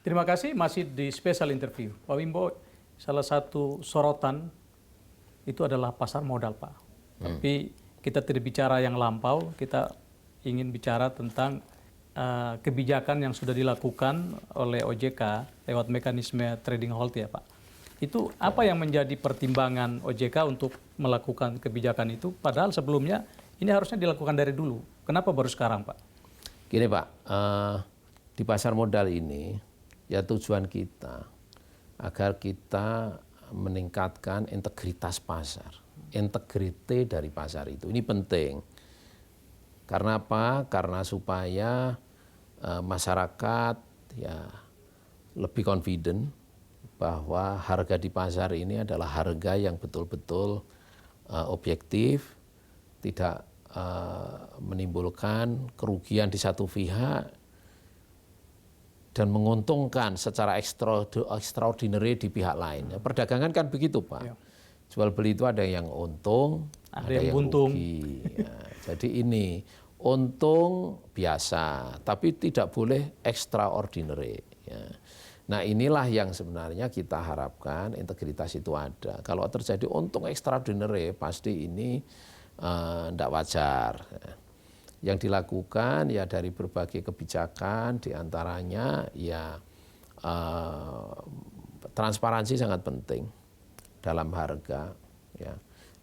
Terima kasih, masih di special interview. Pak Wimbo, salah satu sorotan itu adalah pasar modal, Pak. Tapi kita tidak bicara yang lampau, kita ingin bicara tentang kebijakan yang sudah dilakukan oleh OJK lewat mekanisme trading halt ya, Pak. Itu apa yang menjadi pertimbangan OJK untuk melakukan kebijakan itu? Padahal sebelumnya ini harusnya dilakukan dari dulu. Kenapa baru sekarang, Pak? Gini Pak, di pasar modal ini ya tujuan kita agar kita meningkatkan integritas pasar, integriti dari pasar itu. Ini penting. Karena apa? Karena supaya masyarakat ya lebih confident bahwa harga di pasar ini adalah harga yang betul-betul objektif, tidak menimbulkan kerugian di satu pihak dan menguntungkan secara extraordinary di pihak lain. Perdagangan kan begitu Pak. Ya. Jual beli itu ada yang untung, ada yang buntung. Rugi. Ya, jadi ini untung biasa, tapi tidak boleh extraordinary. Ya. Nah inilah yang sebenarnya kita harapkan integritas itu ada. Kalau terjadi untung extraordinary pasti ini tidak wajar. Yang dilakukan ya dari berbagai kebijakan, diantaranya ya transparansi sangat penting dalam harga, ya,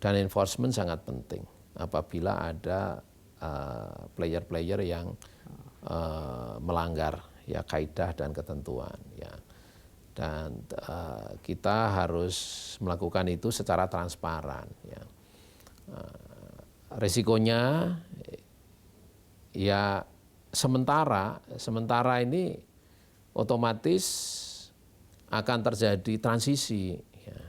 dan enforcement sangat penting apabila ada player-player yang melanggar ya kaidah dan ketentuan, ya. Dan kita harus melakukan itu secara transparan, ya. Resikonya ya sementara ini otomatis akan terjadi transisi, ya.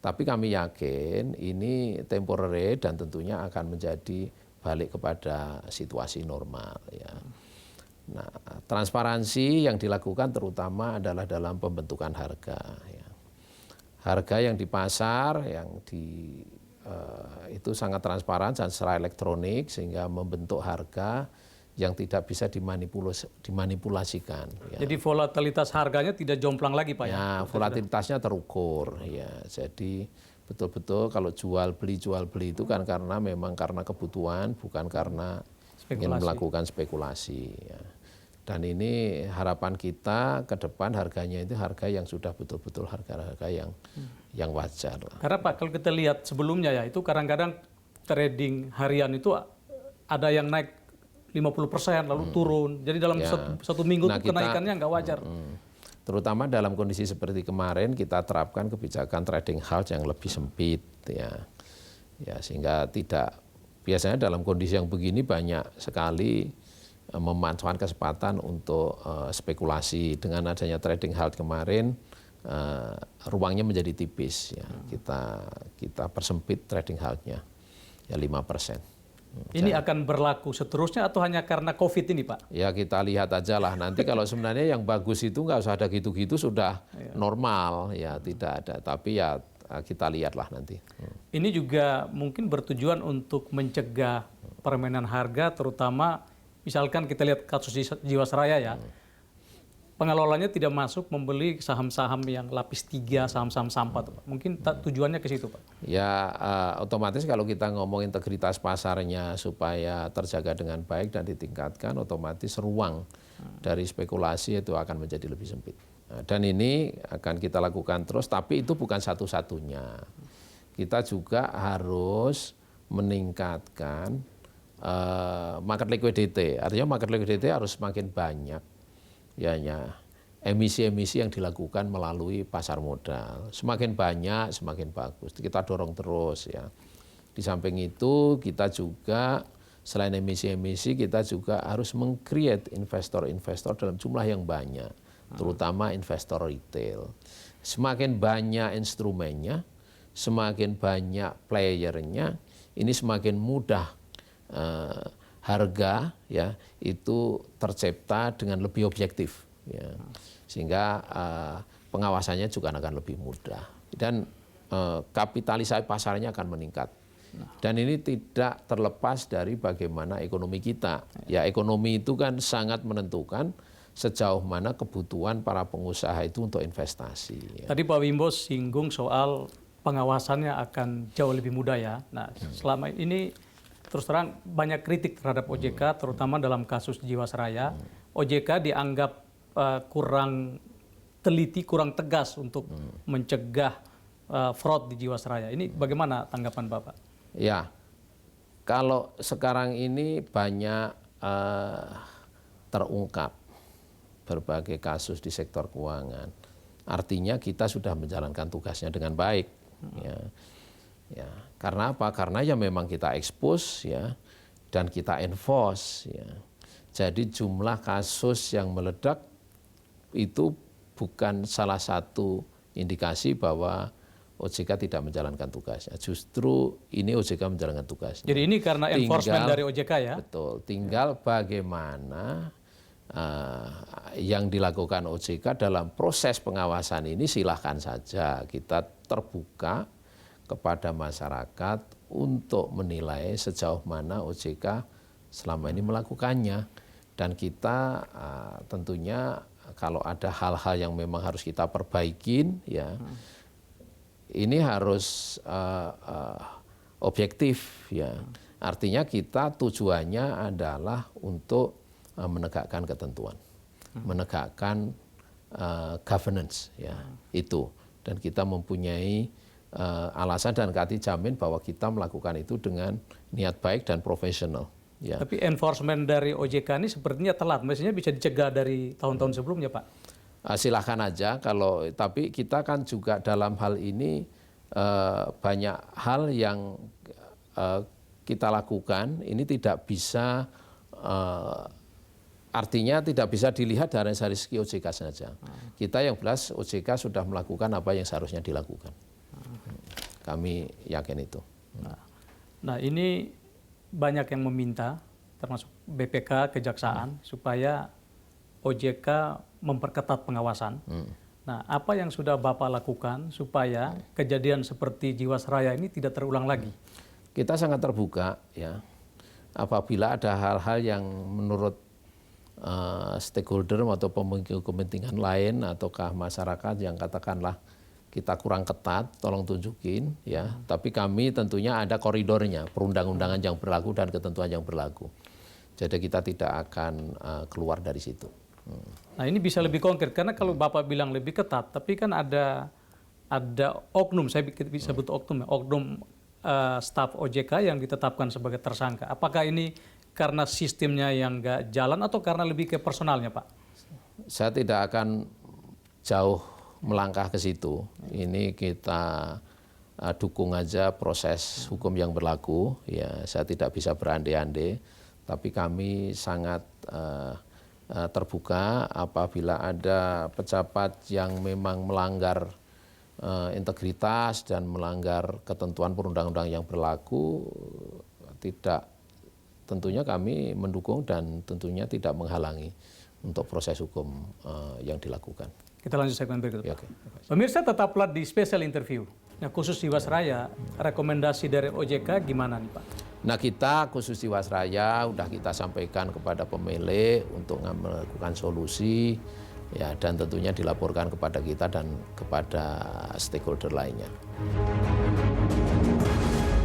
Tapi kami yakin ini temporary dan tentunya akan menjadi balik kepada situasi normal, ya. Nah, transparansi yang dilakukan terutama adalah dalam pembentukan harga, ya. Harga yang di pasar yang itu sangat transparan dan secara elektronik sehingga membentuk harga yang tidak bisa dimanipulasikan. Ya. Jadi volatilitas harganya tidak jomplang lagi Pak ya? Ya, volatilitasnya terukur. Ya, jadi betul-betul kalau jual beli itu kan karena memang karena kebutuhan, bukan karena ingin melakukan spekulasi. Ya. Dan ini harapan kita ke depan harganya itu harga yang sudah betul-betul harga-harga yang wajar. Karena Pak kalau kita lihat sebelumnya ya itu kadang-kadang trading harian itu ada yang naik 50% lalu turun. Jadi dalam satu minggu itu kenaikannya nggak wajar. Terutama dalam kondisi seperti kemarin kita terapkan kebijakan trading halt yang lebih sempit, ya. Ya sehingga tidak biasanya dalam kondisi yang begini banyak sekali memanfaatkan kesempatan untuk spekulasi. Dengan adanya trading halt kemarin ruangnya menjadi tipis, ya. Kita persempit trading halt-nya ya 5%. Ini akan berlaku seterusnya atau hanya karena COVID ini Pak? Ya kita lihat aja lah nanti kalau sebenarnya yang bagus itu nggak usah ada gitu-gitu sudah normal, ya tidak ada, tapi ya kita lihatlah nanti. Ini juga mungkin bertujuan untuk mencegah permainan harga, terutama misalkan kita lihat kasus Jiwasraya ya, pengelolanya tidak masuk membeli saham-saham yang lapis 3, saham-saham sampah, Pak. Mungkin tujuannya ke situ, Pak. Ya, otomatis kalau kita ngomong integritas pasarnya supaya terjaga dengan baik dan ditingkatkan, otomatis ruang dari spekulasi itu akan menjadi lebih sempit. Nah, dan ini akan kita lakukan terus, tapi itu bukan satu-satunya. Kita juga harus meningkatkan market liquidity. Artinya market liquidity harus semakin banyak. Ya, emisi-emisi yang dilakukan melalui pasar modal semakin banyak semakin bagus, kita dorong terus, ya. Di samping itu kita juga selain emisi-emisi kita juga harus meng-create investor-investor dalam jumlah yang banyak, terutama investor retail. Semakin banyak instrumennya, semakin banyak playernya, ini semakin mudah harga ya itu tercipta dengan lebih objektif, ya. Sehingga pengawasannya juga akan lebih mudah dan kapitalisasi pasarnya akan meningkat. Dan ini tidak terlepas dari bagaimana ekonomi kita. Ya ekonomi itu kan sangat menentukan sejauh mana kebutuhan para pengusaha itu untuk investasi. Tadi Pak Wimbo singgung soal pengawasannya akan jauh lebih mudah ya. Nah, selama ini terus terang banyak kritik terhadap OJK, terutama dalam kasus Jiwasraya. OJK dianggap kurang teliti, kurang tegas untuk mencegah fraud di Jiwasraya. Ini bagaimana tanggapan Bapak? Ya, kalau sekarang ini banyak terungkap berbagai kasus di sektor keuangan. Artinya kita sudah menjalankan tugasnya dengan baik. Ya, karena apa? Karena ya memang kita expose ya, dan kita enforce ya. Jadi jumlah kasus yang meledak itu bukan salah satu indikasi bahwa OJK tidak menjalankan tugasnya. Justru ini OJK menjalankan tugasnya. Jadi ini karena enforcement dari OJK ya? Betul. Tinggal bagaimana yang dilakukan OJK dalam proses pengawasan ini silahkan saja kita terbuka kepada masyarakat untuk menilai sejauh mana OJK selama ini melakukannya. Dan kita tentunya kalau ada hal-hal yang memang harus kita perbaikin ya, ini harus objektif ya. Artinya kita tujuannya adalah untuk menegakkan ketentuan, menegakkan governance ya itu. Dan kita mempunyai alasan dan kati jamin bahwa kita melakukan itu dengan niat baik dan profesional. Ya. Tapi enforcement dari OJK ini sepertinya telat. Mestinya bisa dicegah dari tahun-tahun sebelumnya, Pak. Silahkan aja. Kalau tapi kita kan juga dalam hal ini banyak hal yang kita lakukan ini tidak bisa artinya tidak bisa dilihat dari segi OJK saja. Kita yang jelas OJK sudah melakukan apa yang seharusnya dilakukan. Kami yakin itu. Nah ini banyak yang meminta, termasuk BPK, Kejaksaan, supaya OJK memperketat pengawasan. Nah, apa yang sudah Bapak lakukan supaya kejadian seperti Jiwasraya ini tidak terulang lagi? Kita sangat terbuka, ya. Apabila ada hal-hal yang menurut stakeholder atau pemangku kepentingan lain ataukah masyarakat yang katakanlah kita kurang ketat, tolong tunjukin ya. Tapi kami tentunya ada koridornya, perundang-undangan yang berlaku dan ketentuan yang berlaku. Jadi kita tidak akan keluar dari situ. Nah ini bisa lebih konkret karena kalau Bapak bilang lebih ketat, tapi kan ada oknum, saya bisa sebut oknum staf OJK yang ditetapkan sebagai tersangka. Apakah ini karena sistemnya yang nggak jalan atau karena lebih ke personalnya, Pak? Saya tidak akan jauh melangkah ke situ. Ini kita dukung aja proses hukum yang berlaku. Ya, saya tidak bisa berandai-andai, tapi kami sangat terbuka apabila ada pejabat yang memang melanggar integritas dan melanggar ketentuan perundang-undangan yang berlaku, tentunya kami mendukung dan tentunya tidak menghalangi untuk proses hukum yang dilakukan. Kita lanjut segmen berikut. Ya, okay. Pemirsa tetaplah di special interview. Nah, khusus Jiwasraya, rekomendasi dari OJK gimana nih Pak? Nah kita khusus Jiwasraya udah kita sampaikan kepada pemilik untuk melakukan solusi ya, dan tentunya dilaporkan kepada kita dan kepada stakeholder lainnya.